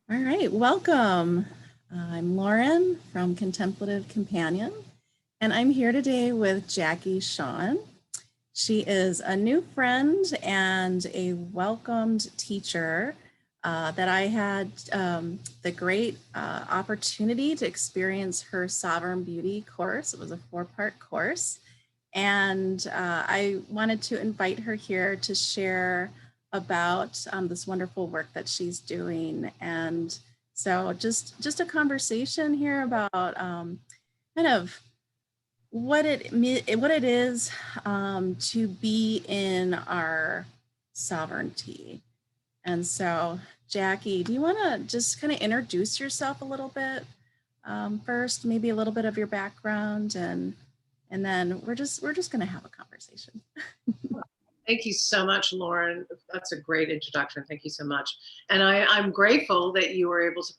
All right, welcome. I'm Lauren from Contemplative Companion, and I'm here today with Jackie Shawn. She is a new friend and a welcomed teacher that I had the great opportunity to experience her Sovereign Beauty course. It was a 4-part course, and I wanted to invite her here to share about this wonderful work that she's doing. And so just a conversation here about kind of what it is to be in our sovereignty. And so, Jackie, do you want to just kind of introduce yourself a little bit first, maybe a little bit of your background, and then we're just going to have a conversation. Thank you so much, Lauren. That's a great introduction. Thank you so much. And I'm grateful that you were able to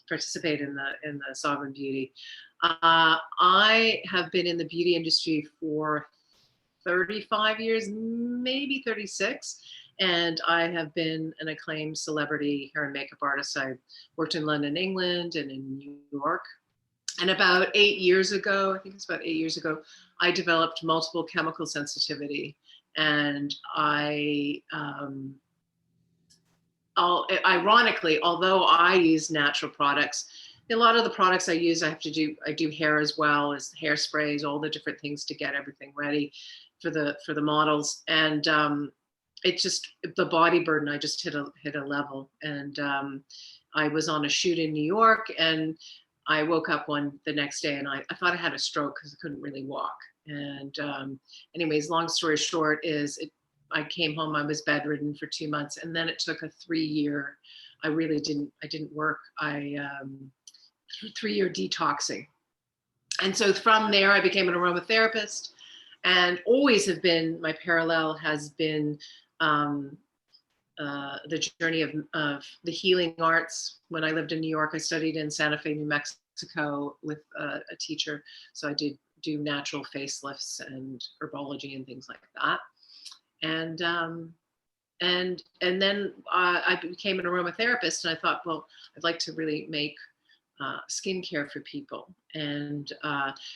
participate in the Sovereign Beauty. I have been in the beauty industry for 35 years, maybe 36. And I have been an acclaimed celebrity hair and makeup artist. I worked in London, England, and in New York. And about 8 years ago, I think it's about 8 years ago, I developed multiple chemical sensitivity. And ironically, although I use natural products, a lot of the products I use, I do hair as well as hairsprays, all the different things to get everything ready for the models. And it just, the body burden, I just hit a level. And I was on a shoot in New York, and I woke up the next day, and I thought I had a stroke because I couldn't really walk. And anyways, long story short is I came home, I was bedridden for 2 months, and then it took a 3-year, I didn't work. 3-year detoxing. And so from there, I became an aromatherapist, and always have been, my parallel has been the journey of the healing arts. When I lived in New York, I studied in Santa Fe, New Mexico with a teacher. So I did do natural facelifts and herbology and things like that. And then I became an aromatherapist, and I thought, well, I'd like to really make skincare for people. And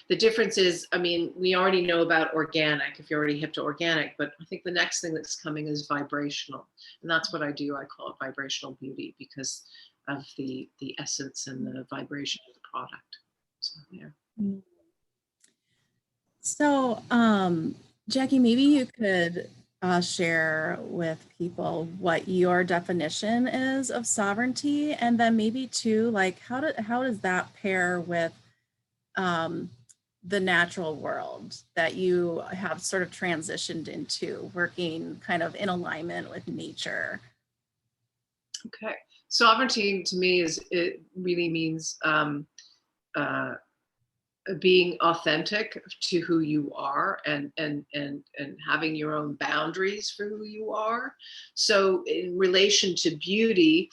the difference is, I mean, we already know about organic, if you're already hip to organic, but I think the next thing that's coming is vibrational. And that's what I do. I call it vibrational beauty because of the essence and the vibration of the product. So, yeah. So, Jackie, maybe you could share with people what your definition is of sovereignty, and then maybe too, like how does that pair with the natural world that you have sort of transitioned into, working kind of in alignment with nature? Okay, sovereignty to me it really means being authentic to who you are, and having your own boundaries for who you are. So in relation to beauty,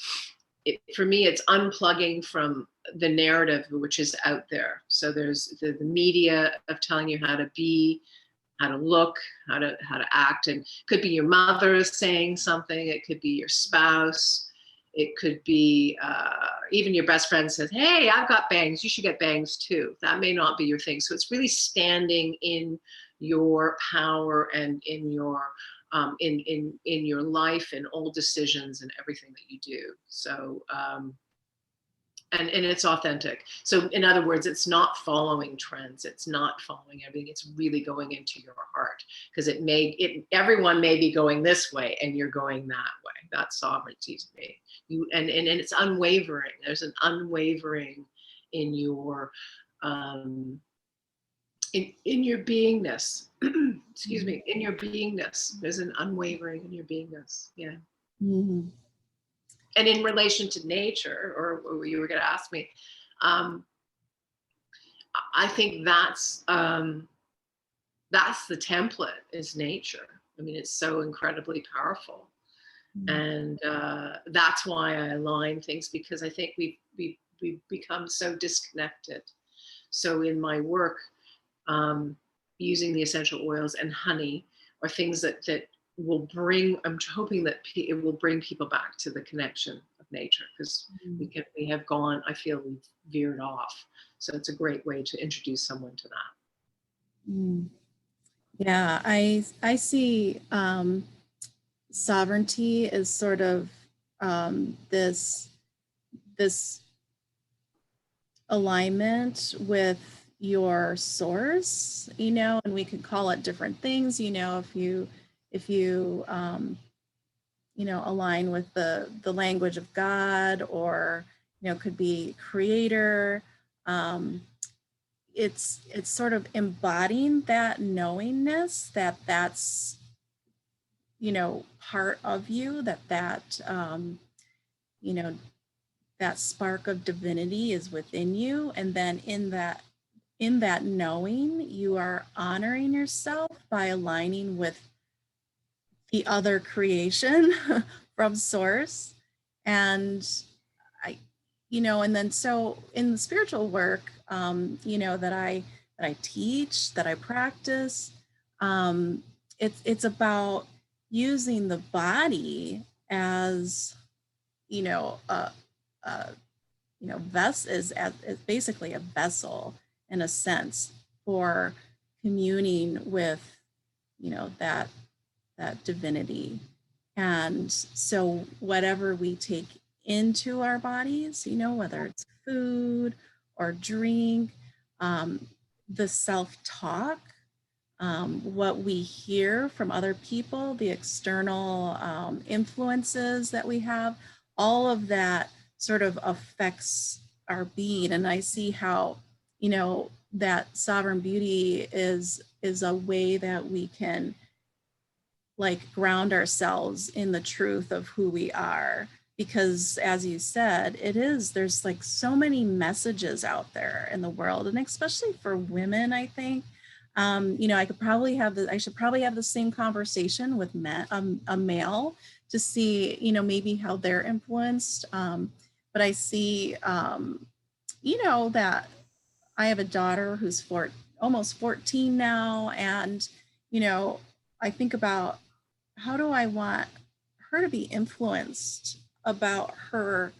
for me, it's unplugging from the narrative which is out there. So there's the media of telling you how to be, how to look, how to act, and it could be your mother saying something, it could be your spouse, it could be even your best friend says, hey, I've got bangs, you should get bangs too. That may not be your thing. So it's really standing in your power and in your in your life and all decisions and everything that you do. So and it's authentic. So in other words, it's not following trends. It's not following everything. It's really going into your heart, because everyone may be going this way and you're going that way. That's sovereignty to me. And it's unwavering. There's an unwavering in your in your beingness. Excuse me, in your beingness. There's an unwavering in your beingness. Yeah. Mm-hmm. And in relation to nature, or you were going to ask me, I think that's the template, is nature. I mean, it's so incredibly powerful. And that's why I align things, because I think we've become so disconnected. So in my work, using the essential oils and honey are things that will bring, I'm hoping that it will bring people back to the connection of nature, because we have gone, I feel we've veered off. So it's a great way to introduce someone to that. Mm. Yeah, I see sovereignty as sort of this alignment with your source, and we could call it different things, if you align with the language of God, or could be creator. It's sort of embodying that knowingness that's part of you, that spark of divinity is within you, and then in that knowing, you are honoring yourself by aligning with the other creation from source. And and then so in the spiritual work, that I teach, that I practice, it's about using the body as, a is basically a vessel, in a sense, for communing with, that divinity. And so whatever we take into our bodies, whether it's food or drink, the self-talk, what we hear from other people, the external influences that we have, all of that sort of affects our being. And I see how, that sovereign beauty is a way that we can ground ourselves in the truth of who we are. Because as you said, there's so many messages out there in the world, and especially for women, I think, I should probably have the same conversation with a male to see, maybe how they're influenced. But I see, that I have a daughter who's almost 14 now. And, I think about, how do I want her to be influenced about her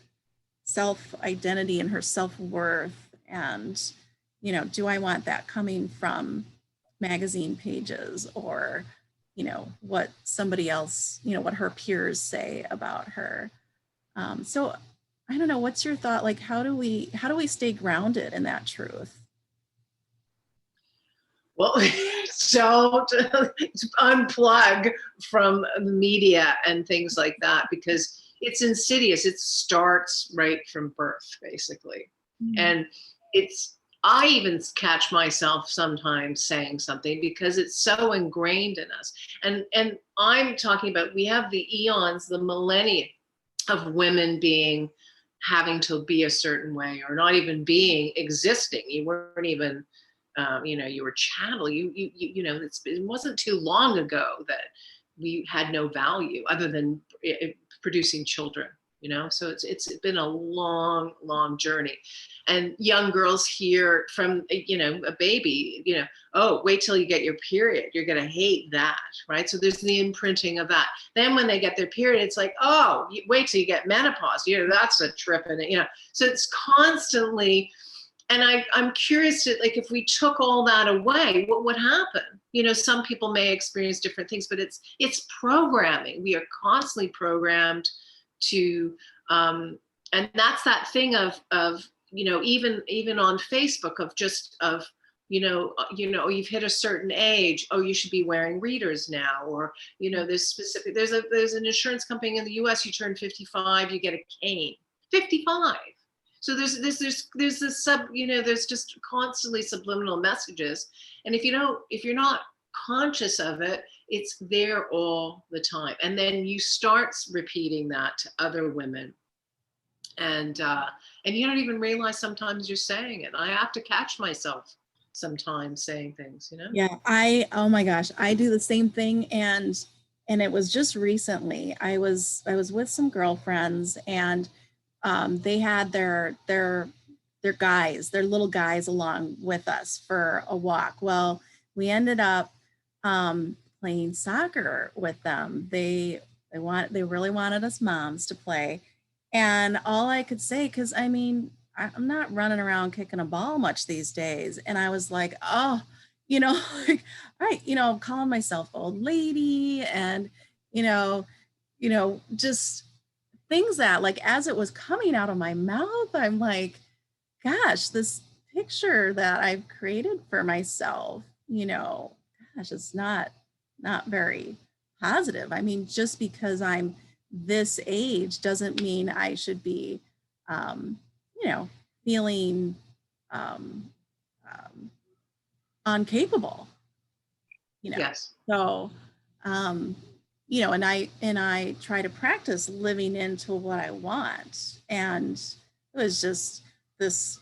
self-identity and her self-worth? And, do I want that coming from magazine pages, or, what somebody else, what her peers say about her? So I don't know, what's your thought? How do we stay grounded in that truth? Well, don't unplug from the media and things like that, because it's insidious. It starts right from birth, basically. And I even catch myself sometimes saying something because it's so ingrained in us. And I'm talking about, we have the eons, the millennia of women having to be a certain way, or not even existing. You weren't even, you were chattel. It wasn't too long ago that we had no value other than producing children. So it's been a long journey. And young girls hear from a baby, oh, wait till you get your period, you're gonna hate that, right? So there's the imprinting of that. Then when they get their period, it's like, oh, wait till you get menopause, that's a trip. And so it's constantly. And I'm curious to, if we took all that away, what would happen? Some people may experience different things, but it's programming. We are constantly programmed to, and that's that thing of even on Facebook, you've hit a certain age, oh, you should be wearing readers now, or there's an insurance company in the US, you turn 55, you get a cane. 55. So there's this there's just constantly subliminal messages. And if you're not conscious of it, it's there all the time. And then you start repeating that to other women. And you don't even realize sometimes you're saying it. I have to catch myself sometimes saying things, Yeah, oh my gosh, I do the same thing. And it was just recently, I was with some girlfriends, and they had their little guys along with us for a walk. Well, we ended up playing soccer with them. They really wanted us moms to play. And all I could say, because I mean, I'm not running around kicking a ball much these days. And I was like, oh, you know, like, calling myself old lady and, you know, just things that like as it was coming out of my mouth, I'm like, gosh, this picture that I've created for myself, gosh, it's not very positive. I mean, just because I'm this age doesn't mean I should be, um, feeling um, um, uncapable, Yes. So, um, and I try to practice living into what I want. And it was just this,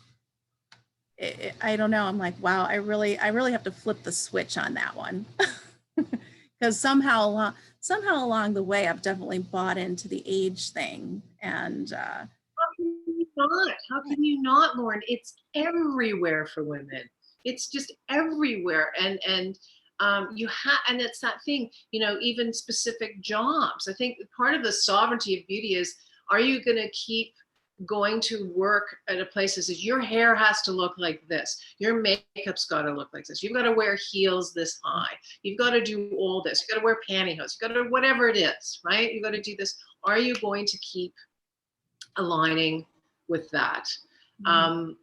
I don't know. I'm like, wow, I really have to flip the switch on that one. Because somehow along the way, I've definitely bought into the age thing. And How can you not? How can you not, Lauren? It's everywhere for women. It's just everywhere, and you have, and it's that thing, even specific jobs. I think part of the sovereignty of beauty is: are you going to keep going to work at a place that says your hair has to look like this, your makeup's got to look like this, you've got to wear heels this high, you've got to do all this, you've got to wear pantyhose, you've got to whatever it is, right? You've got to do this. Are you going to keep aligning with that? Um,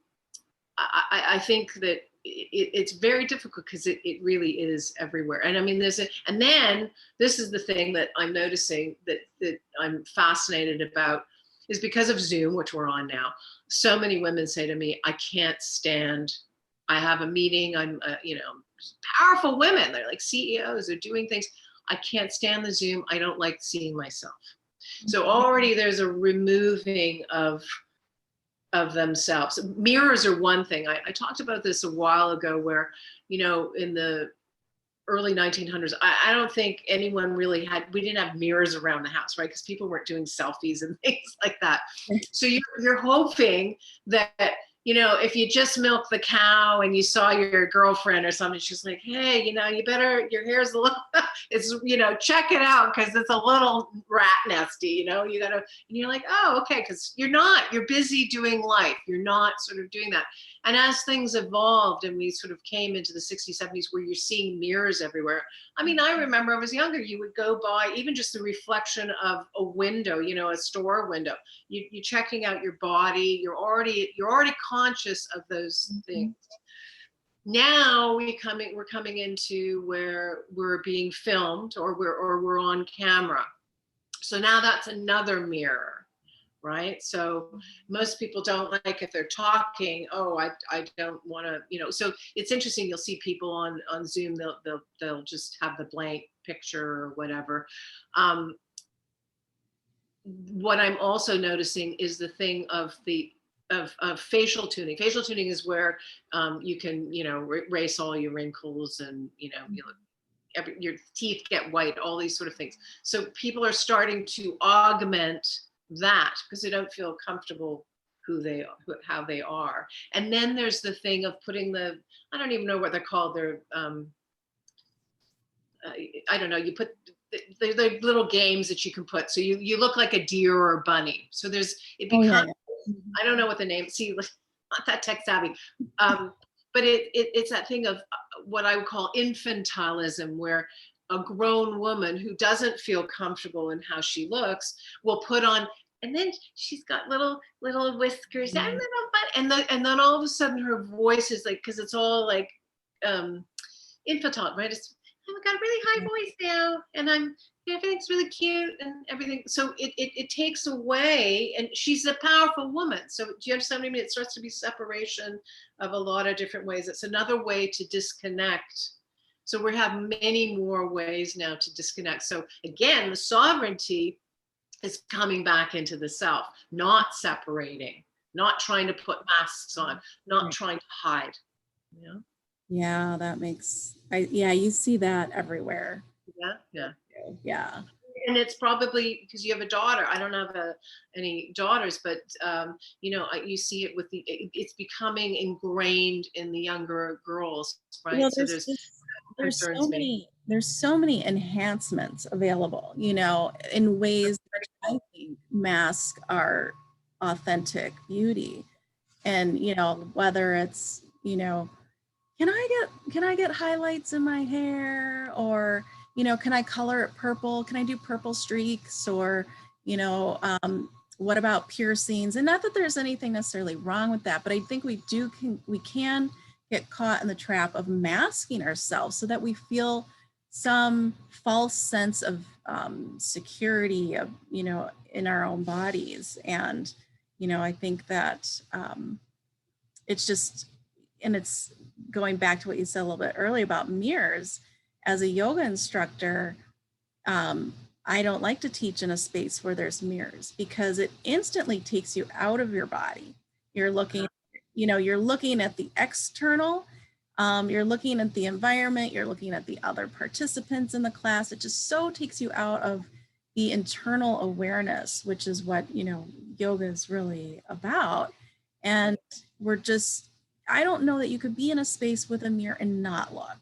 I think that it's very difficult because it really is everywhere. And I mean, and then this is the thing that I'm noticing that I'm fascinated about is because of Zoom, which we're on now. So many women say to me, I can't stand, I have a meeting, I'm, powerful women. They're like CEOs, they're doing things. I can't stand the Zoom. I don't like seeing myself. So already there's a removing of themselves. Mirrors are one thing. I talked about this a while ago where, in the early 1900s, I don't think anyone really we didn't have mirrors around the house, right? Because people weren't doing selfies and things like that. So you're hoping that, if you just milk the cow and you saw your girlfriend or something, she's like, hey, you better, your hair's a little, it's, check it out because it's a little rat nesty, you gotta, and you're like, oh, okay, because you're busy doing life. You're not sort of doing that. And as things evolved and we sort of came into the 60s, 70s where you're seeing mirrors everywhere. I mean, I remember I was younger, you would go by even just the reflection of a window, a store window. You're checking out your body. You're already conscious of those things. Now we're coming into where we're being filmed or we're on camera. So now that's another mirror, right? So most people don't like if they're talking, oh, I don't want to, so it's interesting. You'll see people on Zoom, they'll just have the blank picture or whatever. What I'm also noticing is the thing of facial tuning. Facial tuning is where you can, erase all your wrinkles and, you look, your teeth get white, all these sort of things. So people are starting to augment that because they don't feel comfortable how they are. And then there's the thing of putting I don't even know what they're called. They're, I don't know, you put the little games that you can put. So you look like a deer or a bunny. So it becomes, I don't know what the name, see, not that tech savvy. But it's that thing of what I would call infantilism, where a grown woman who doesn't feel comfortable in how she looks will put on, and then she's got little whiskers and little butt, and then all of a sudden her voice is like, because it's all like infantile, right? I've got a really high voice now, and everything's really cute and everything. So it takes away, and she's a powerful woman. So do you understand what I mean? It starts to be separation of a lot of different ways. It's another way to disconnect. So we have many more ways now to disconnect. So again, the sovereignty is coming back into the self, not separating, not trying to put masks on, not trying to hide. Yeah, that makes, you see that everywhere. Yeah. And it's probably because you have a daughter. I don't have any daughters, but you see it it's becoming ingrained in the younger girls, right? Well, so there's so many enhancements available, in ways that I think masks are authentic beauty. And, you know, whether it's, you know, can I get highlights in my hair, or, you know, can I color it purple? Can I do purple streaks? Or, you know, what about piercings? And not that there's anything necessarily wrong with that, but I think we can get caught in the trap of masking ourselves so that we feel some false sense of security of, you know, in our own bodies. And, you know, I think that it's just, and it's going back to what you said a little bit earlier about mirrors. As a yoga instructor, I don't like to teach in a space where there's mirrors, because it instantly takes you out of your body. You're looking, you know, you're looking at the external, you're looking at the environment, you're looking at the other participants in the class. It just so takes you out of the internal awareness, which is what, you know, yoga is really about. And we're just, I don't know that you could be in a space with a mirror and not look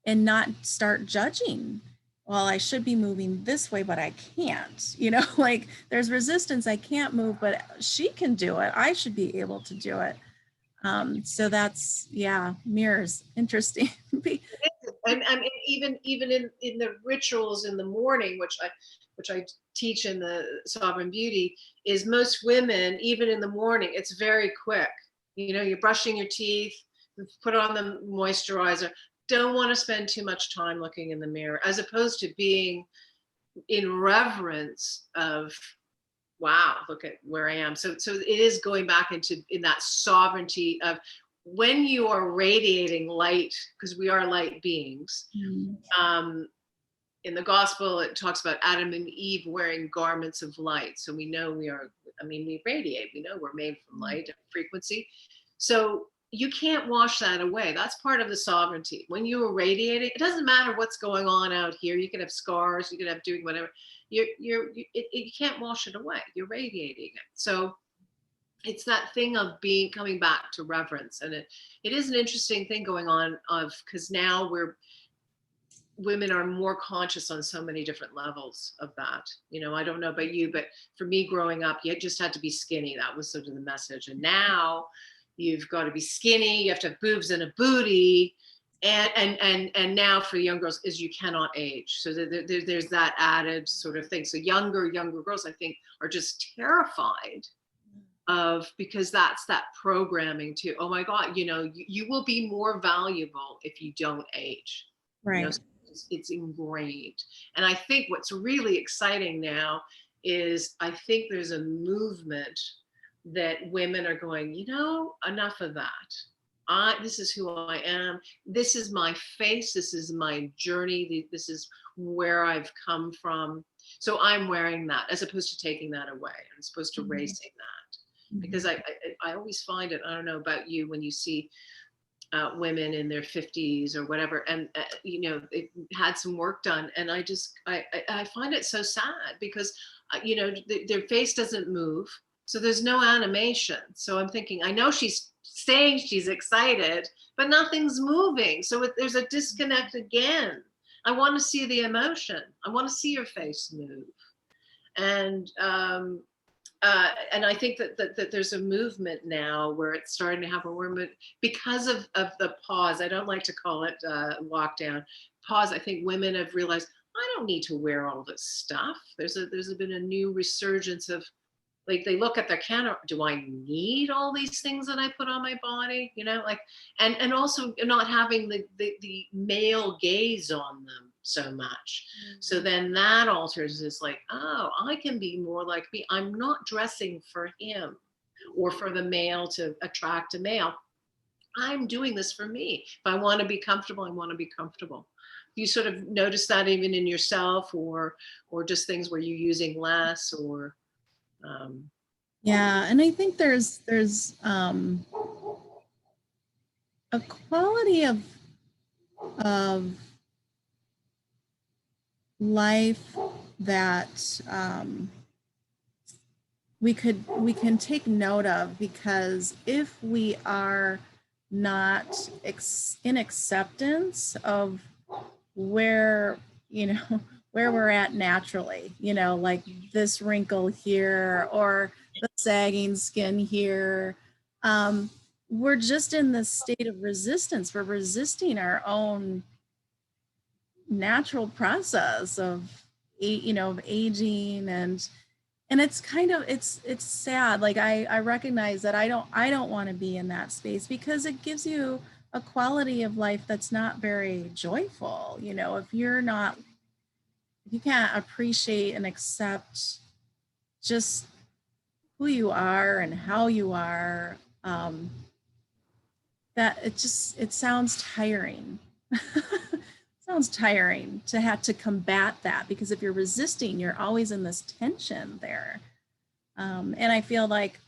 and not start judging. Well, I should be moving this way, but I can't, you know, like there's resistance. I can't move, but she can do it. I should be able to do it. So that's, yeah, mirrors, interesting. And even in the rituals in the morning, which I teach in the Sovereign Beauty, is most women, even in the morning, it's very quick. You know, you're brushing your teeth, put on the moisturizer, don't want to spend too much time looking in the mirror, as opposed to being in reverence of, wow, look at where I am. So it is going back in that sovereignty of when you are radiating light, because we are light beings. In the gospel, it talks about Adam and Eve wearing garments of light. So we know we radiate, we know we're made from light and frequency. So you can't wash that away. That's part of the sovereignty. When you are radiating, it doesn't matter what's going on out here. You can have scars, you can have doing whatever. You can't wash it away. You're radiating it. So it's that thing of coming back to reverence. And it is an interesting thing going on because now women are more conscious on so many different levels of that. You know, I don't know about you, but for me growing up, you just had to be skinny. That was sort of the message. And now you've got to be skinny, you have to have boobs and a booty. And now for young girls is you cannot age. So there's that added sort of thing. So younger girls, I think, are just terrified because that's that programming too. Oh my God, you know, you will be more valuable if you don't age. Right. You know, it's ingrained. And I think what's really exciting now is I think there's a movement that women are going, you know, enough of that. This is who I am. This is my face. This is my journey. This is where I've come from. So I'm wearing that as opposed to taking that away. I'm supposed to erasing that because I always find it. I don't know about you when you see women in their 50s or whatever, and you know, they've had some work done, and I find it so sad because you know, their face doesn't move. So there's no animation. So I'm thinking, I know she's saying she's excited, but nothing's moving. So there's a disconnect again. I want to see the emotion. I want to see your face move. And I think that there's a movement now where it's starting to happen where because of the pause. I don't like to call it lockdown. Pause. I think women have realized I don't need to wear all this stuff. There's been a new resurgence of, like, they look at their camera, do I need all these things that I put on my body? You know, like, and also not having the male gaze on them so much. So then that alters this, like, oh, I can be more like me. I'm not dressing for him or for the male to attract a male. I'm doing this for me. If I want to be comfortable, I want to be comfortable. You sort of notice that even in yourself, or just things where you're using less, or yeah, and I think there's a quality of life that we can take note of, because if we are not in acceptance of where, you know, where we're at naturally, you know, like this wrinkle here, or the sagging skin here. Um, we're just in this state of resistance. We're resisting our own natural process of, of aging, and it's kind of, it's sad. Like I recognize that I don't want to be in that space, because it gives you a quality of life that's not very joyful. If you can't appreciate and accept just who you are and how you are, that it sounds tiring. Sounds tiring to have to combat that, because if you're resisting, you're always in this tension there. And I feel like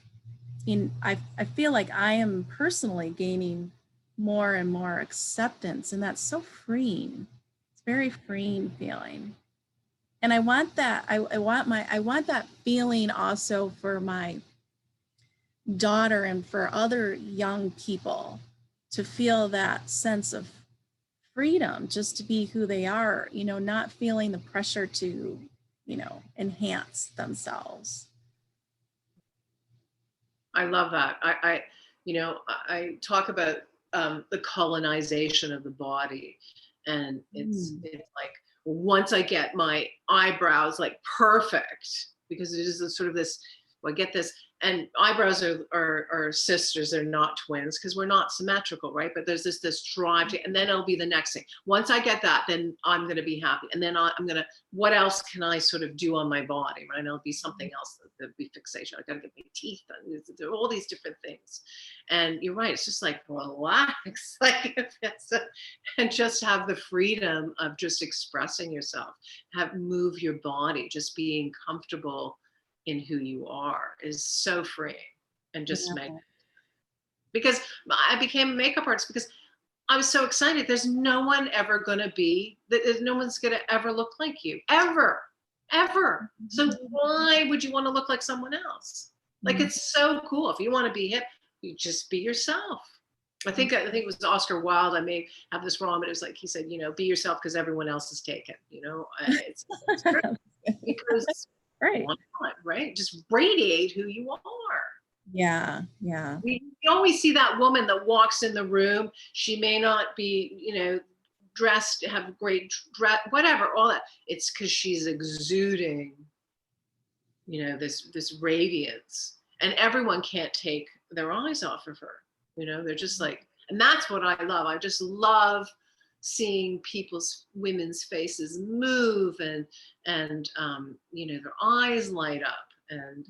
I feel like I am personally gaining more and more acceptance, and that's so freeing. It's very freeing feeling. And I want that. I want that feeling also for my daughter and for other young people, to feel that sense of freedom just to be who they are, not feeling the pressure to, enhance themselves. I love that. I talk about the colonization of the body, and it's like, once I get my eyebrows like perfect, because it is a sort of this, well, I get this, and eyebrows are sisters, they're not twins, because we're not symmetrical, right? But there's this drive to, and then it'll be the next thing. Once I get that, then I'm going to be happy, and then I'm going to, what else can I sort of do on my body, right? And it'll be something else that'll be fixation. I got to get my teeth done. There are all these different things, and you're right. It's just like, relax, like, and just have the freedom of just expressing yourself. Move your body, just being comfortable in who you are is so freeing, and just Yeah. because I became a makeup artist because I was so excited. There's no one ever going to be, no one's going to ever look like you, ever, ever. So why would you want to look like someone else? Like, it's so cool. If you want to be hip, you just be yourself. I think it was Oscar Wilde. I may have this wrong, but it was like, he said, be yourself because everyone else is taken. It's because Right. why not, right? Just radiate who you are. Yeah. We always see that woman that walks in the room. She may not be, dressed, have great dress, whatever, all that. It's because she's exuding, this radiance, and everyone can't take their eyes off of her. They're just like, and that's what I love. I just love seeing women's faces move, and their eyes light up, and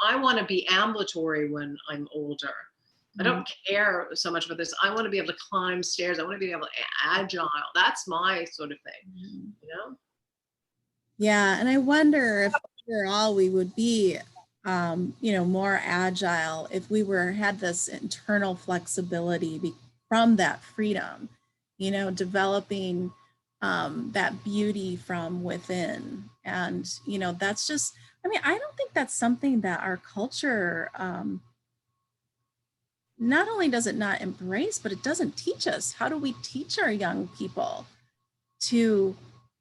I want to be ambulatory when I'm older. I don't care so much about this. I want to be able to climb stairs. I want to be able to agile. That's my sort of thing, Yeah, and I wonder if overall we would be, more agile if we had this internal flexibility from that freedom, developing that beauty from within. And, that's just, I don't think that's something that our culture, not only does it not embrace, but it doesn't teach us. How do we teach our young people to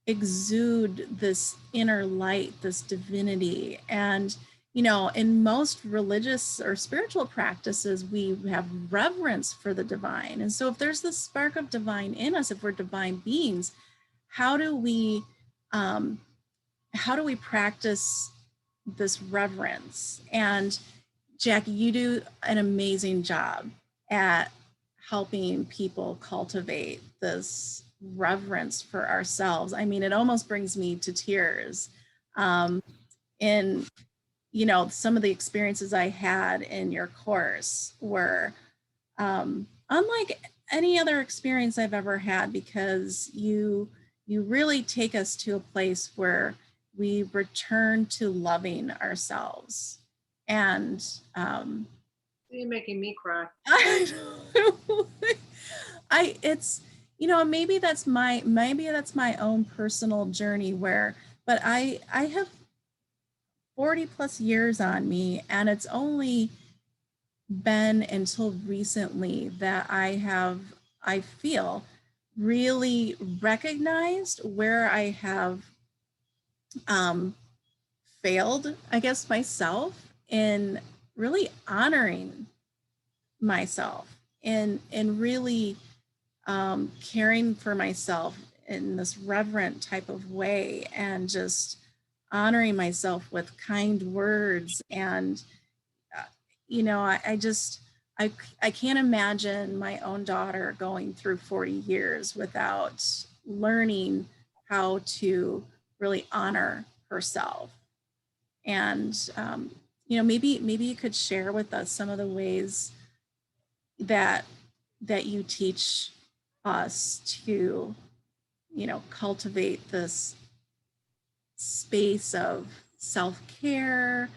exude this inner light, this divinity? And, in most religious or spiritual practices, we have reverence for the divine. And so if there's this spark of divine in us, if we're divine beings, how do we practice this reverence? And Jackie, you do an amazing job at helping people cultivate this reverence for ourselves. It almost brings me to tears. In some of the experiences I had in your course were unlike any other experience I've ever had, because you really take us to a place where we return to loving ourselves. And you're making me cry. It's, maybe that's my own personal journey but I have 40 plus years on me, and it's only been until recently that I feel really recognized where I have failed, I guess, myself in really honoring myself and really caring for myself in this reverent type of way, and just honoring myself with kind words. And uh, I just I can't imagine my own daughter going through 40 years without learning how to really honor herself. And maybe you could share with us some of the ways that you teach us to cultivate this space of self-care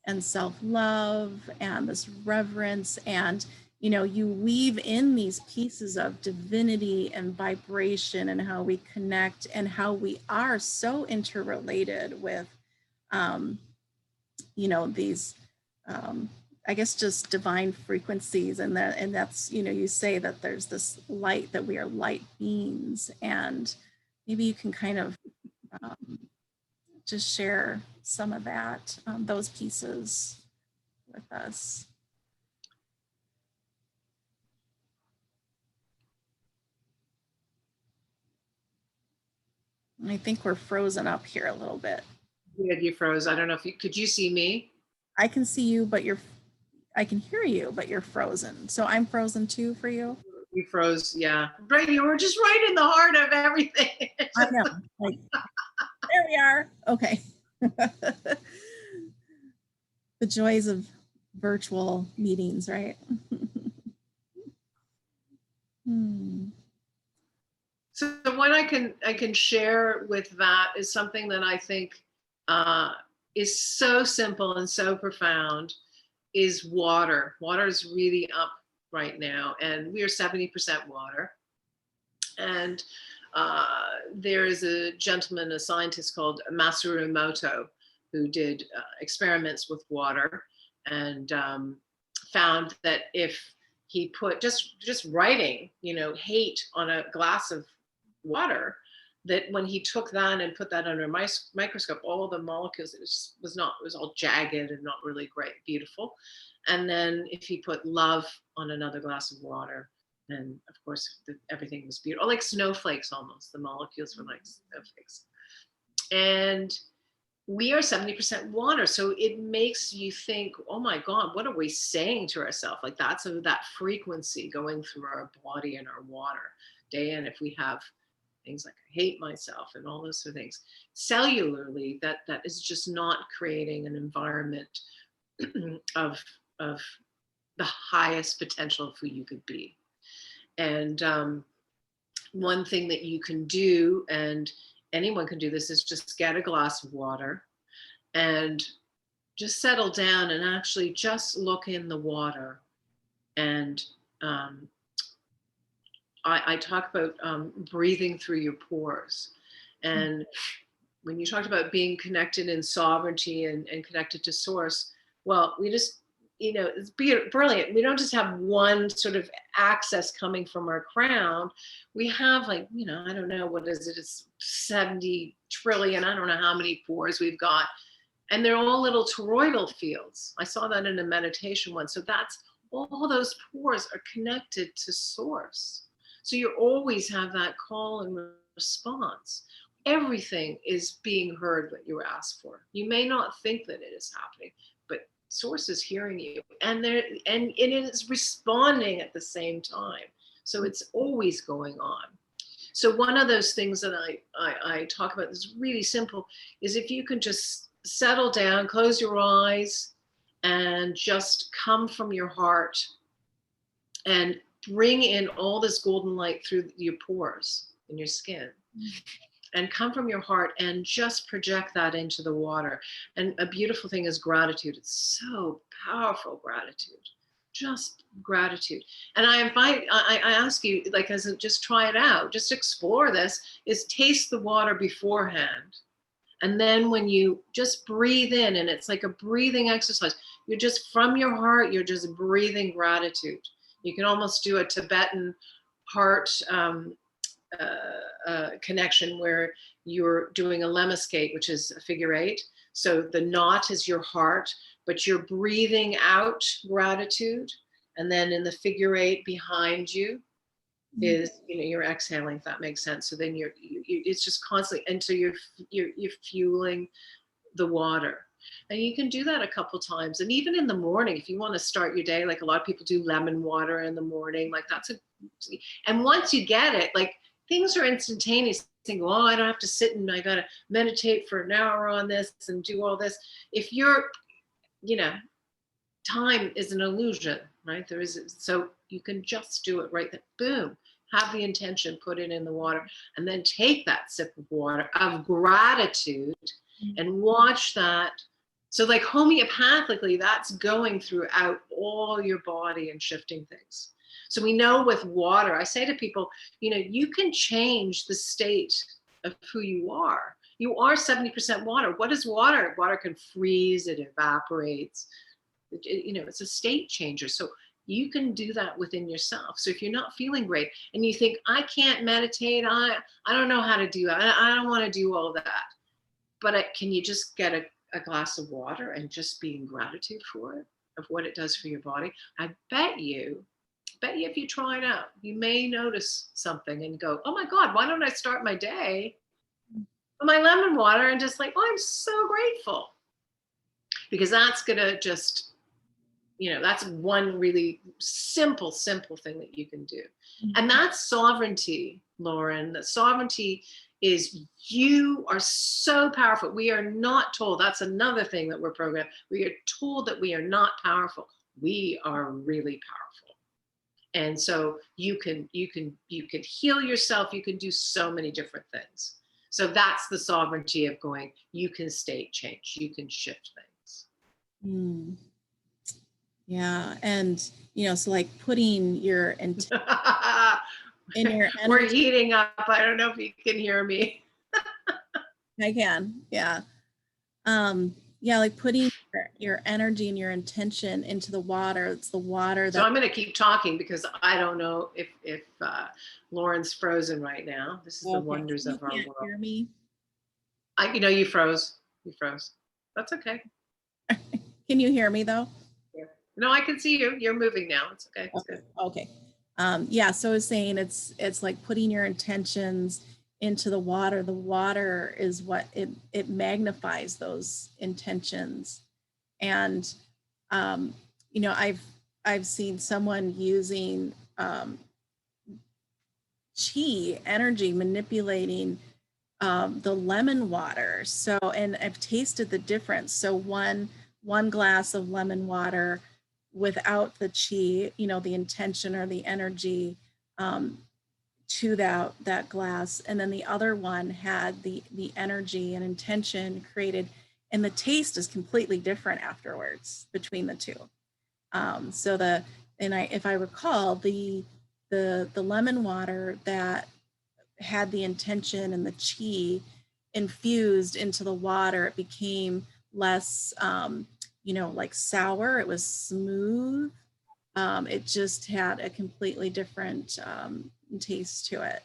and self-love and this reverence. And you weave in these pieces of divinity and vibration and how we connect and how we are so interrelated with these I guess just divine frequencies. And that's you say that there's this light, that we are light beings. And maybe you can kind of um, just share some of that, those pieces with us. I think we're frozen up here a little bit. Yeah, you froze. I don't know if could you see me? I can see you, but I can hear you, but you're frozen. So I'm frozen too for you. You froze, yeah. Right, you were just right in the heart of everything. I know. Like, there we are. Okay. The joys of virtual meetings, right? So what I can share with that is something that I think is so simple and so profound, is water. Water is really up right now, and we are 70% water. And there is a gentleman, a scientist called Masaru Emoto, who did experiments with water, and found that if he put just writing, hate on a glass of water, that when he took that and put that under a microscope, all the molecules, it was all jagged and not really great, beautiful. And then if he put love on another glass of water, and of course everything was beautiful, like snowflakes almost. The molecules were like snowflakes. And we are 70% water, so it makes you think, oh my God, what are we saying to ourselves? Like that's that frequency going through our body and our water day in. If we have things like I hate myself and all those sort of things, cellularly, that is just not creating an environment of the highest potential of who you could be. And one thing that you can do, and anyone can do this, is just get a glass of water and just settle down and actually just look in the water. And I talk about breathing through your pores. And when you talked about being connected in sovereignty and connected to source, well, we just, it's brilliant. We don't just have one sort of access coming from our crown. We have like, I don't know, what is it? It's 70 trillion. I don't know how many pores we've got. And they're all little toroidal fields. I saw that in a meditation once. So that's all those pores are connected to source. So you always have that call and response. Everything is being heard what you asked for. You may not think that it is happening, but source is hearing you, and it is responding at the same time. So it's always going on. So one of those things that I talk about that's really simple is if you can just settle down, close your eyes, and just come from your heart and bring in all this golden light through your pores in your skin. And come from your heart and just project that into the water. And a beautiful thing is gratitude. It's so powerful, gratitude. Just gratitude. And I ask you, like, as just try it out, just explore this, is taste the water beforehand. And then when you just breathe in, and it's like a breathing exercise, you're just from your heart, you're just breathing gratitude. You can almost do a Tibetan heart connection where you're doing a lemma skate, which is a figure 8. So the knot is your heart, but you're breathing out gratitude. And then in the figure 8 behind you is, you're exhaling, if that makes sense. So then it's just constantly, and so you're fueling the water. And you can do that a couple times. And even in the morning, if you want to start your day, like a lot of people do lemon water in the morning, like and once you get it, like things are instantaneous. Think, oh, I don't have to sit and I got to meditate for an hour on this and do all this. If you're, time is an illusion, right? So you can just do it right there. Boom, have the intention, put it in the water, and then take that sip of water of gratitude and watch that. So like homeopathically, that's going throughout all your body and shifting things. So we know with water, I say to people, you can change the state of who you are. You are 70% water. What is water? Water can freeze, it evaporates. It's a state changer. So you can do that within yourself. So if you're not feeling great and you think, I can't meditate, I don't know how to do that, I don't want to do all that. But can you just get a glass of water and just be in gratitude for it, of what it does for your body? I bet you if you try it out, you may notice something and go, oh my God, why don't I start my day with my lemon water and just like, oh, I'm so grateful. Because that's going to just, that's one really simple thing that you can do. And that's sovereignty, Lauren. The sovereignty is you are so powerful. We are not told. That's another thing that we're programmed. We are told that we are not powerful. We are really powerful. And so you can heal yourself. You can do so many different things. So that's the sovereignty of going, you can state change. You can shift things. Yeah. And, so like putting your in your energy. We're heating up. I don't know if you can hear me. I can. Yeah. Like putting your energy and your intention into the water. It's the water that. So I'm going to keep talking because I don't know if Lauren's frozen right now. This is the wonders of our world. Hear me? You froze. You froze. That's okay. Can you hear me though? Yeah. No, I can see you. You're moving now. It's okay. It's good. Okay. So I was saying it's like putting your intentions into the water. The water is what it magnifies those intentions. And I've seen someone using chi energy, manipulating the lemon water. So, and I've tasted the difference. So one glass of lemon water without the chi, the intention or the energy to that glass. And then the other one had the energy and intention created, and the taste is completely different afterwards between the two. If I recall, the lemon water that had the intention and the chi infused into the water, it became less, like sour. It was smooth. It just had a completely different taste to it.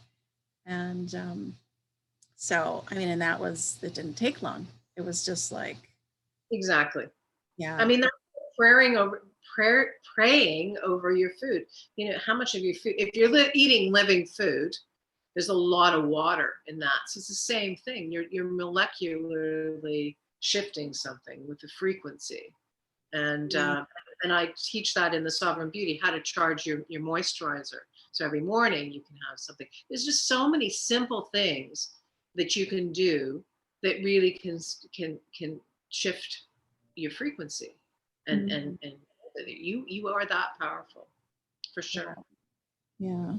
And and it didn't take long. It was just like. Exactly. Yeah. I mean, that's praying over your food. How much of your food, if you're eating living food, there's a lot of water in that. So it's the same thing. You're molecularly shifting something with the frequency. And I teach that in the Sovereign Beauty, how to charge your moisturizer. So every morning you can have something. There's just so many simple things that you can do that really can shift your frequency. And you are that powerful, for sure. Yeah.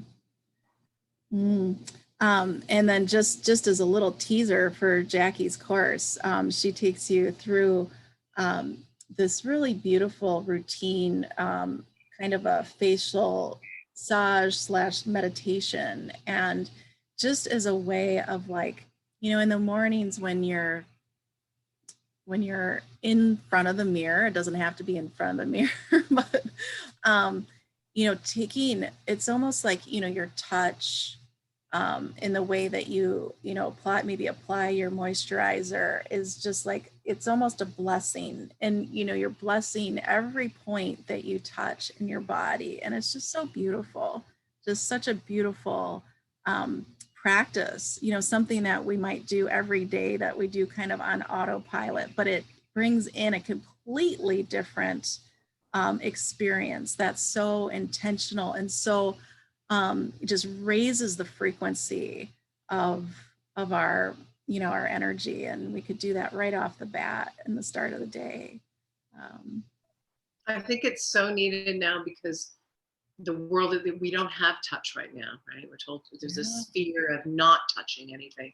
And then just as a little teaser for Jackie's course, she takes you through this really beautiful routine, kind of a facial massage / meditation. And just as a way of like, in the mornings when you're in front of the mirror, it doesn't have to be in front of the mirror, but, taking, it's almost like, your touch, in the way that apply your moisturizer is just like, it's almost a blessing. And, you're blessing every point that you touch in your body. And it's just so beautiful, just such a beautiful practice, something that we might do every day that we do kind of on autopilot, but it brings in a completely different experience that's so intentional and so it just raises the frequency of our our energy, and we could do that right off the bat in the start of the day. I think it's so needed now because the world, we don't have touch right now, right? We're told there's this fear of not touching anything.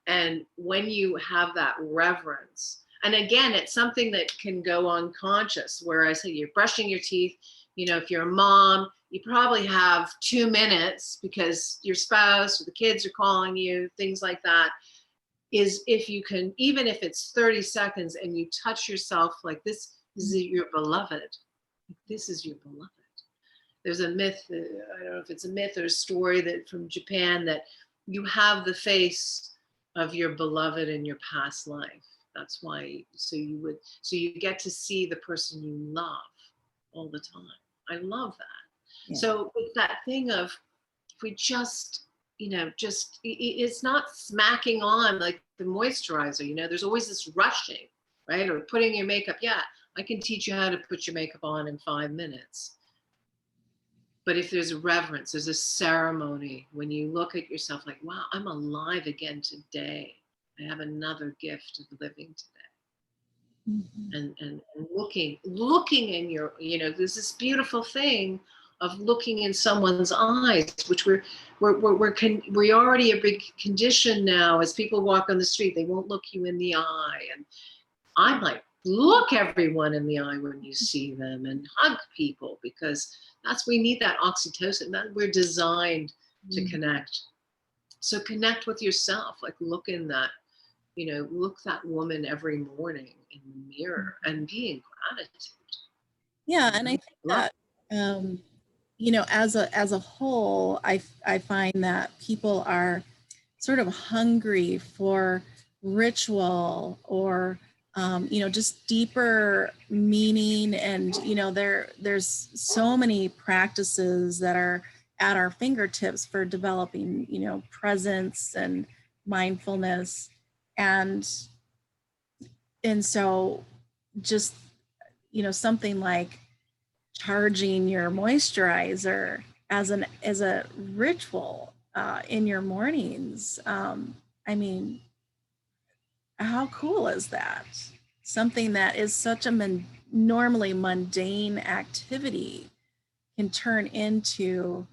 And when you have that reverence, and again, it's something that can go unconscious, where I say you're brushing your teeth, if you're a mom, you probably have 2 minutes because your spouse or the kids are calling you, things like that. Is if you can, even if it's 30 seconds and you touch yourself like this is your beloved. This is your beloved. There's a myth, I don't know if it's a myth or a story that from Japan, that you have the face of your beloved in your past life. That's why, so you get to see the person you love all the time. I love that. Yeah. So it's that thing of, if we just, it's not smacking on like the moisturizer, there's always this rushing, right? Or putting your makeup. Yeah, I can teach you how to put your makeup on in 5 minutes. But if there's a reverence, there's a ceremony when you look at yourself like, wow, I'm alive again today. I have another gift of living today. Mm-hmm. And looking in your, there's this beautiful thing of looking in someone's eyes, which we already a big condition now. As people walk on the street, they won't look you in the eye. And I'm like, look everyone in the eye when you see them, and hug people, because we need that oxytocin. That we're designed to connect. So connect with yourself, like look in that, look that woman every morning in the mirror and be in gratitude. Yeah, and I think that as a whole, I find that people are sort of hungry for ritual or just deeper meaning. And, there's so many practices that are at our fingertips for developing, presence and mindfulness. And so just, something like charging your moisturizer as a ritual in your mornings. I mean, how cool is that? Something that is such a normally mundane activity can turn into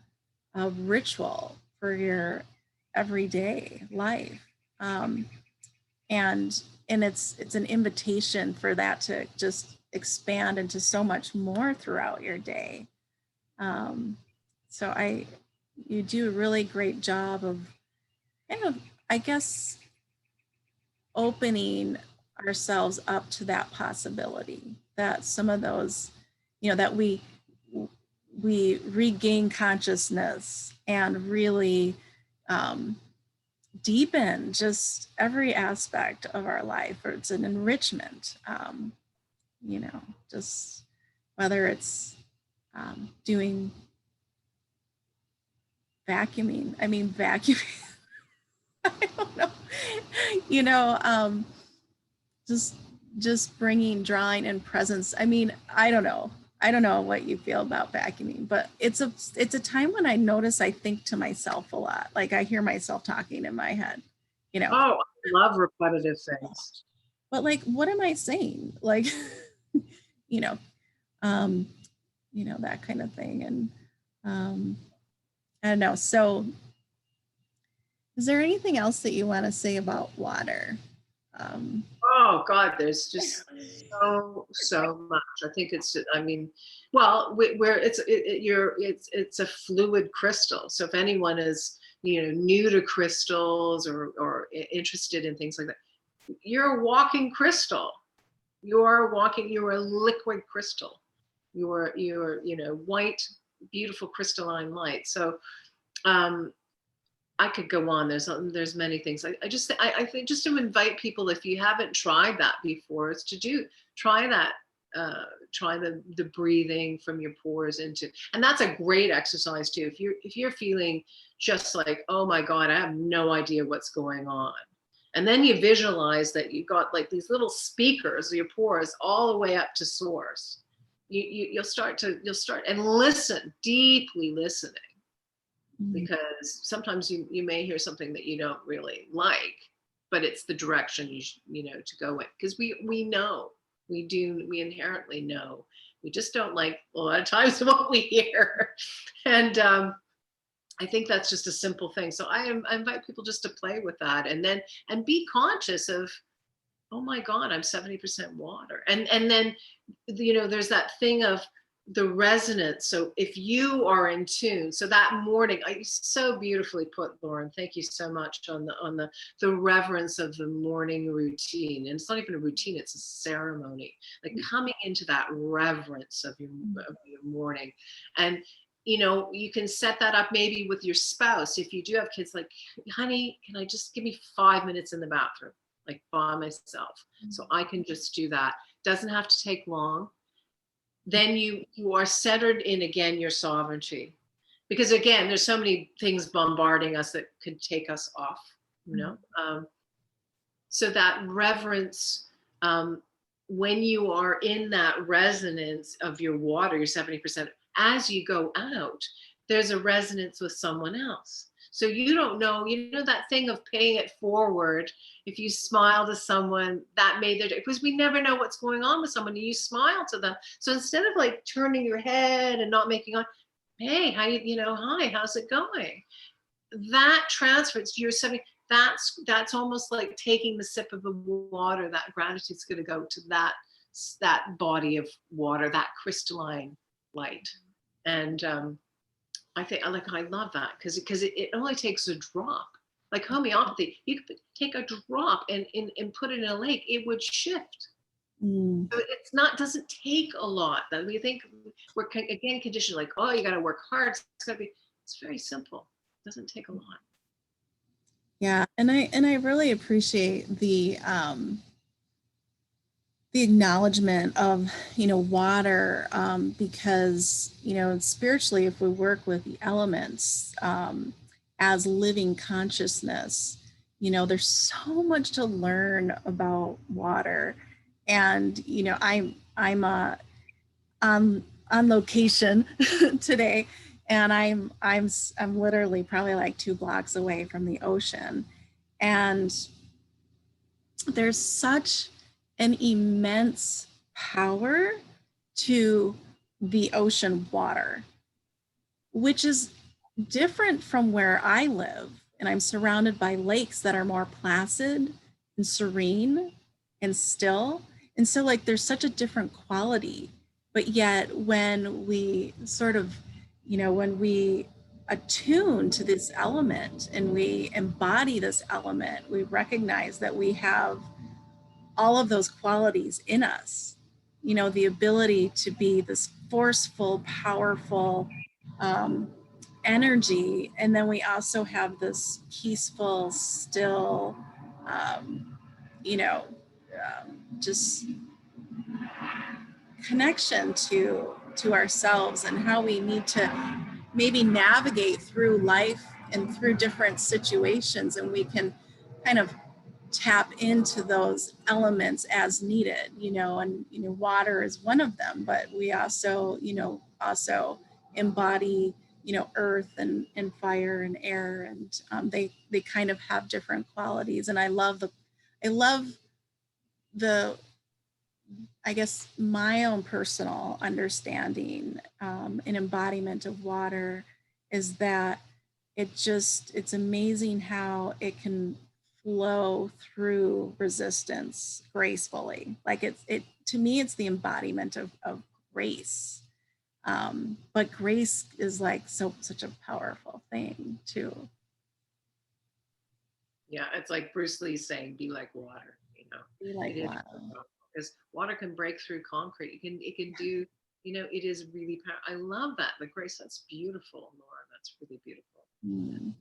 a ritual for your everyday life. And it's an invitation for that to just expand into so much more throughout your day. So you do a really great job of kind of, I guess, opening ourselves up to that possibility, that some of those, that we regain consciousness and really deepen just every aspect of our life, or it's an enrichment, just whether it's doing vacuuming. I mean, vacuuming, I don't know, just bringing drawing and presence. I mean, I don't know what you feel about vacuuming, but it's a time when I notice I think to myself a lot. Like I hear myself talking in my head, Oh, I love repetitive things. But like, what am I saying? Like, that kind of thing. And I don't know. So is there anything else that you want to say about water? Oh God, there's just so much. I think it's, well, it's a fluid crystal. So if anyone is, new to crystals or interested in things like that, you're a walking crystal. You're a liquid crystal. You're white, beautiful crystalline light. So, I could go on. There's many things. I think just to invite people, if you haven't tried that before, is to try that. Try the breathing from your pores into, and that's a great exercise too. If you're feeling just like, oh my God, I have no idea what's going on, and then you visualize that you've got like these little speakers, your pores all the way up to source. You'll start and listen, deeply listening, because sometimes you may hear something that you don't really like, but it's the direction you know to go in, because we know, we inherently know, we just don't like a lot of times what we hear. And I think that's just a simple thing. So I invite people just to play with that, and be conscious of, oh my God, I'm 70% water. And then, you know, there's that thing of the resonance. So if you are in tune, so that morning, I so beautifully put, Lauren, thank you so much on the reverence of the morning routine. And it's not even a routine, it's a ceremony, like coming into that reverence of your morning. And you know, you can set that up maybe with your spouse. If you do have kids, like, honey, can I just give me 5 minutes in the bathroom, like by myself, so I can just do that. Doesn't have to take long. Then you are centered in, again, your sovereignty, because again, there's so many things bombarding us that could take us off, you know. So that reverence, when you are in that resonance of your water, your 70%, as you go out, there's a resonance with someone else. So you don't know, you know, that thing of paying it forward. If you smile to someone, that made their day, because we never know what's going on with someone. You smile to them. So instead of like turning your head and not making on, hey, how you know, hi, how's it going? That transfers to your 70. That's almost like taking the sip of the water. That gratitude's going to go to that body of water, that crystalline light. And I think, like, I love that, because it only takes a drop. Like homeopathy, you could take a drop and put it in a lake, it would shift. So it's not, doesn't take a lot. That we think we're again conditioned, like, oh, you got to work hard. It's got to be. It's very simple. It doesn't take a lot. Yeah, and I really appreciate the acknowledgement of, you know, water, because, you know, spiritually, if we work with the elements as living consciousness, you know, there's so much to learn about water. And, you know, I'm on location today, and I'm literally probably like 2 blocks away from the ocean, and there's such an immense power to the ocean water, which is different from where I live. And I'm surrounded by lakes that are more placid and serene and still. And so, like, there's such a different quality. But yet, when we sort of, you know, when we attune to this element and we embody this element, we recognize that we have all of those qualities in us, you know, the ability to be this forceful, powerful energy. And then we also have this peaceful, still, you know, just connection to ourselves, and how we need to maybe navigate through life and through different situations. And we can kind of tap into those elements as needed, you know, and, you know, water is one of them, but we also, you know, also embody, you know, earth and fire and air, and they kind of have different qualities. And I love the I guess my own personal understanding and embodiment of water is that it's amazing how it can flow through resistance gracefully. Like it to me, it's the embodiment of grace. But grace is like such a powerful thing too. Yeah, it's like Bruce Lee saying, "Be like water." You know, Be like it is, water. because water can break through concrete. It can do. You know, it is really powerful. I love that, the grace. That's beautiful, Laura. That's really beautiful. Mm.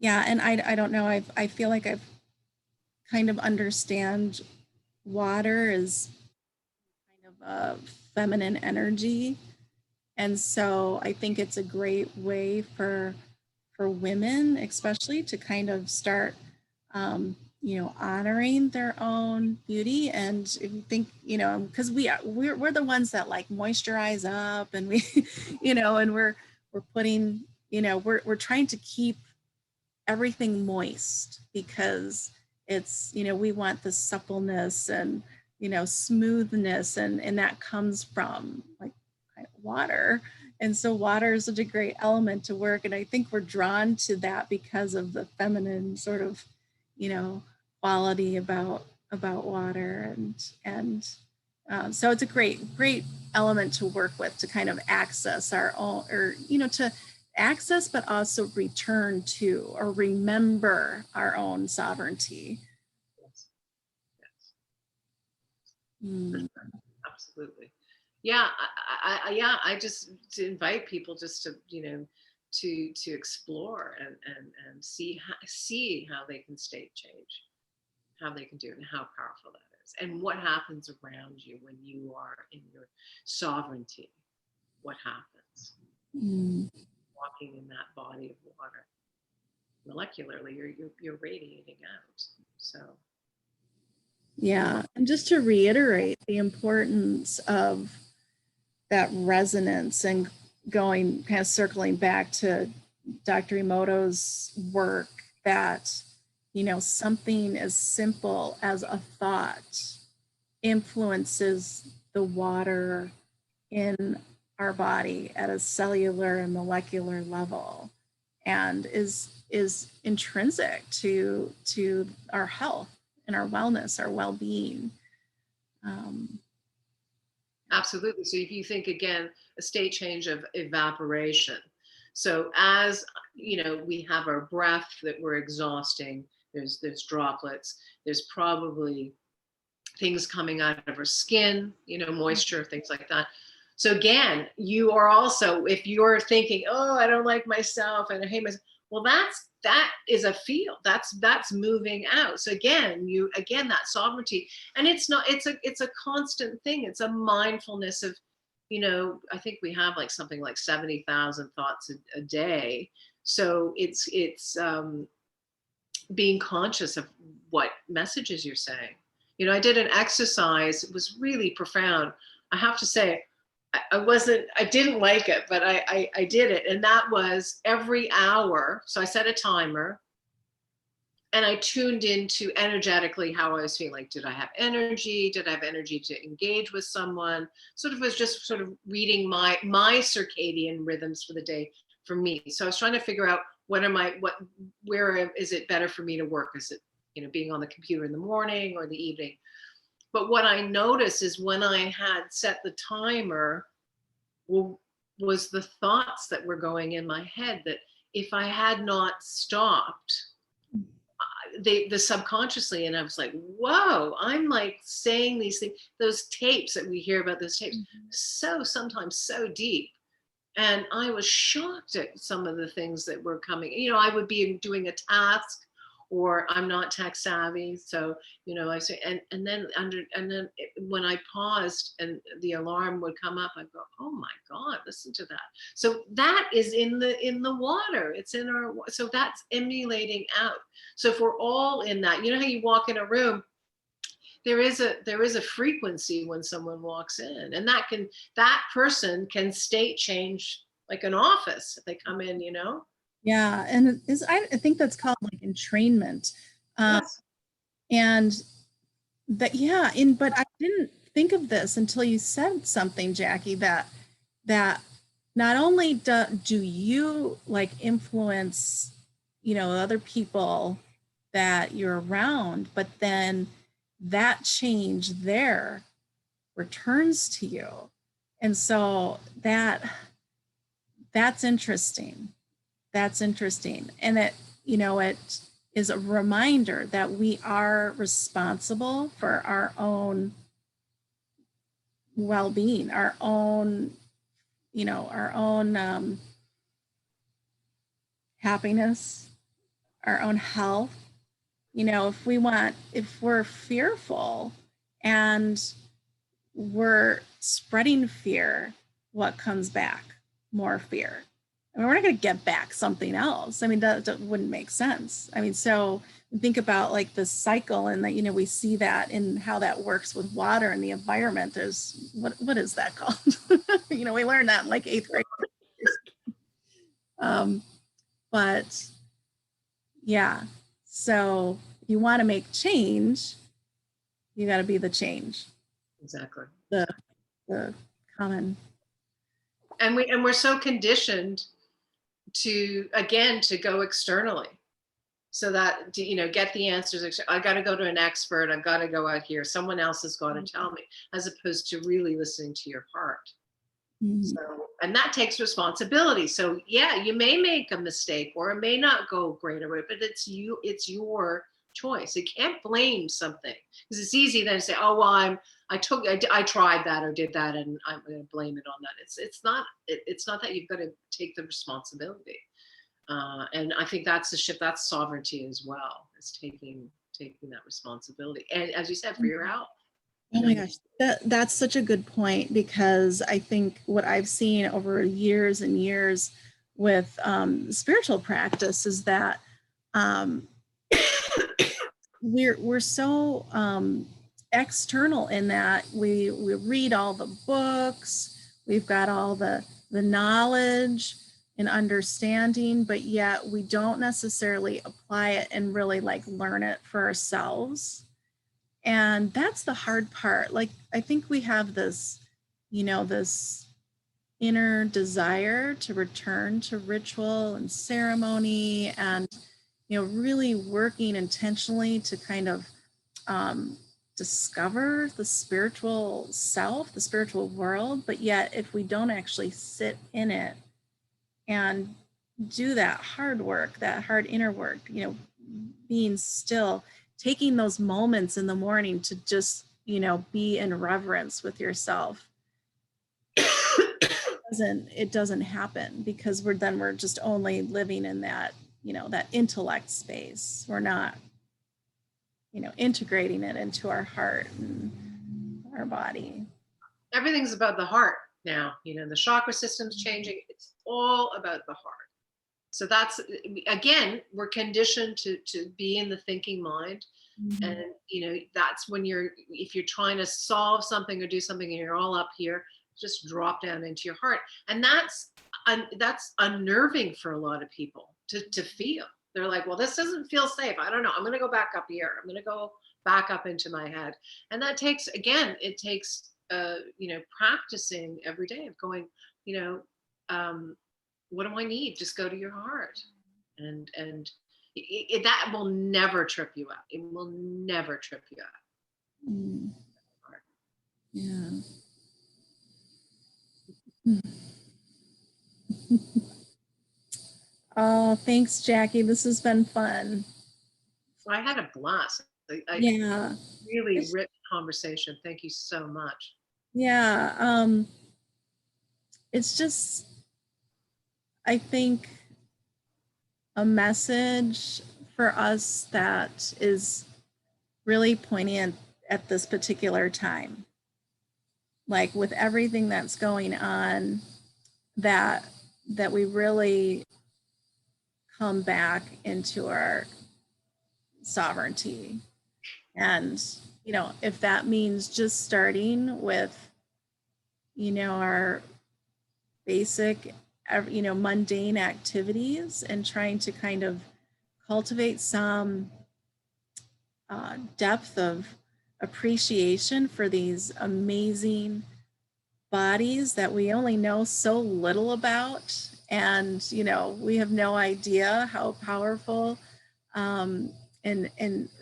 Yeah, and I don't know, I feel like I've kind of understand water is kind of a feminine energy. And so I think it's a great way for women, especially, to kind of start, honoring their own beauty. And if you think, because we're the ones that like moisturize up, and we, and we're putting, we're trying to keep everything moist because it's, we want the suppleness and, smoothness, and that comes from like water. And so water is such a great element to work. And I think we're drawn to that because of the feminine sort of, you know, quality about water. And so it's a great element to work with, to kind of access our own, or, to access, but also return to or remember our own sovereignty. Yes, yes. Mm. Absolutely. Yeah, yeah, I just to invite people just to, to explore and see how they can state change, how they can do it, and how powerful that is, and what happens around you when you are in your sovereignty. What happens Mm. walking in that body of water? Molecularly, you're radiating out. So Yeah, and just to reiterate the importance of that resonance, and going kind of circling back to Dr. Emoto's work, that, something as simple as a thought influences the water in our body at a cellular and molecular level, and is intrinsic to our health and our wellness, our well-being. Um, absolutely. So if you think again, a state change of evaporation. So as we have our breath that we're exhausting, there's droplets, there's probably things coming out of our skin, moisture, things like that. So again, you are also, if you're thinking, oh, I don't like myself and I hate myself, well, that is a field that's moving out. So again, that sovereignty, and it's a constant thing. It's a mindfulness of, I think we have like something like 70,000 thoughts a day. So it's being conscious of what messages you're saying. I did an exercise, it was really profound. I have to say, I didn't like it, but I did it. And that was every hour. So I set a timer and I tuned into energetically how I was feeling. Like, did I have energy? Did I have energy to engage with someone? Sort of was just sort of reading my circadian rhythms for the day for me. So I was trying to figure out where is it better for me to work? Is it, being on the computer in the morning or the evening? But what I noticed is when I had set the timer, was the thoughts that were going in my head, that if I had not stopped, the subconsciously, and I was like, whoa, I'm like saying these things, those tapes that we hear about, those tapes, so sometimes so deep. And I was shocked at some of the things that were coming. I would be doing a task, or I'm not tech savvy. So, I say, and then when I paused and the alarm would come up, I'd go, oh my God, listen to that. So that is in the water. It's in our, so that's emulating out. So if we're all in that, how you walk in a room, there is a frequency when someone walks in, and that person can state change like an office if they come in. yeah, and I think that's called like entrainment. Yes. And that, yeah, but I didn't think of this until you said something, Jackie, that not only do you like influence, other people that you're around, but then that change there returns to you. And so that's interesting. That's interesting. And it is a reminder that we are responsible for our own well-being, our own, our own happiness, our own health. If we're fearful and we're spreading fear, what comes back? More fear. I mean, we're not going to get back something else. I mean, that wouldn't make sense. I mean, so think about like the cycle, and that, we see that in how that works with water and the environment. There's what is that called? We learned that in like 8th grade. But yeah, so if you want to make change, you got to be the change. Exactly. The common. And we're so conditioned to go externally, so that get the answers. I got to go to an expert. I've got to go out here. Someone else has got to tell me, as opposed to really listening to your heart. Mm-hmm. So, and that takes responsibility. So yeah, you may make a mistake, or it may not go great, but it's your choice. You can't blame something, because it's easy then to say, oh well, I tried that or did that, and I'm going to blame it on that. It's not that. You've got to take the responsibility, and I think that's that's sovereignty as well. It's taking that responsibility, and as you said, for your health. Oh my gosh, that's such a good point, because I think what I've seen over years and years with spiritual practice is that we're so external in that we read all the books, we've got all the knowledge and understanding, but yet we don't necessarily apply it and really like learn it for ourselves. And that's the hard part. Like, I think we have this, this inner desire to return to ritual and ceremony, and, really working intentionally to kind of discover the spiritual self, the spiritual world. But yet, if we don't actually sit in it and do that hard work, that hard inner work, being still, taking those moments in the morning to just, be in reverence with yourself, it doesn't happen, because we're just only living in that, that intellect space. We're not, integrating it into our heart and our body. Everything's about the heart now. The chakra system's changing. It's all about the heart. So that's, again, we're conditioned to be in the thinking mind. Mm-hmm. And, that's when if you're trying to solve something or do something and you're all up here, just drop down into your heart. And that's unnerving for a lot of people to feel. They're like, well, this doesn't feel safe. I don't know. I'm going to go back up here. I'm going to go back up into my head. And that takes, practicing every day of going, what do I need? Just go to your heart. And that will never trip you up. It will never trip you up. Mm. Yeah. Oh, thanks, Jackie. This has been fun. I had a blast. Yeah. Really rich conversation. Thank you so much. Yeah. It's just, I think, a message for us that is really poignant at this particular time. Like, with everything that's going on, that we really come back into our sovereignty. And, if that means just starting with, our basic, mundane activities, and trying to kind of cultivate some depth of appreciation for these amazing bodies that we only know so little about. And, we have no idea how powerful and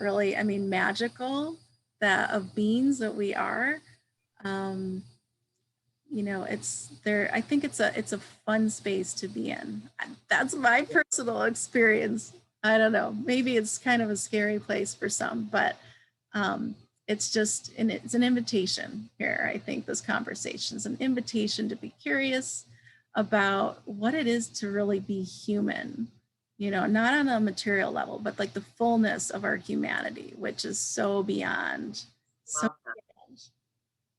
really, magical of beings that we are. It's there. I think it's a fun space to be in. That's my personal experience. I don't know. Maybe it's kind of a scary place for some, but it's just, and it's an invitation here. I think this conversation is an invitation to be curious about what it is to really be human, you know, not on a material level, but like the fullness of our humanity, which is so beyond, so Love that. beyond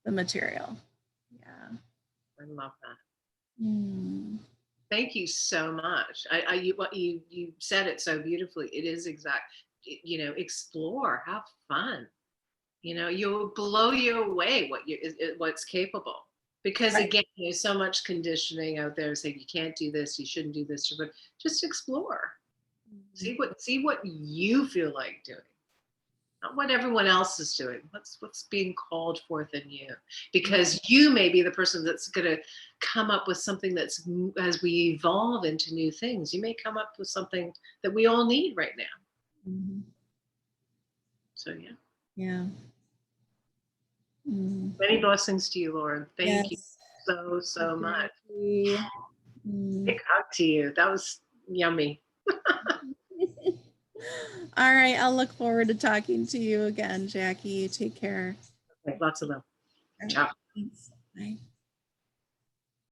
the material. Yeah. I love that. Mm. Thank you so much. You said it so beautifully. It is exact. You know, explore, have fun. You know, you'll blow you away what's capable. Because Right. again, there's so much conditioning out there saying you can't do this, you shouldn't do this, but just explore. See what you feel like doing, not what everyone else is doing. What's being called forth in you, because you may be the person that's going to come up with something that's, as we evolve into new things, you may come up with something that we all need right now. Mhm. So yeah. Yeah. Mm. Many blessings to you, Lauren. Thank you Yes. so much. Exactly. Big Mm. hug to you. That was yummy. All right. I'll look forward to talking to you again, Jackie. Take care. Okay, lots of love. All right. Ciao. Thanks. Bye.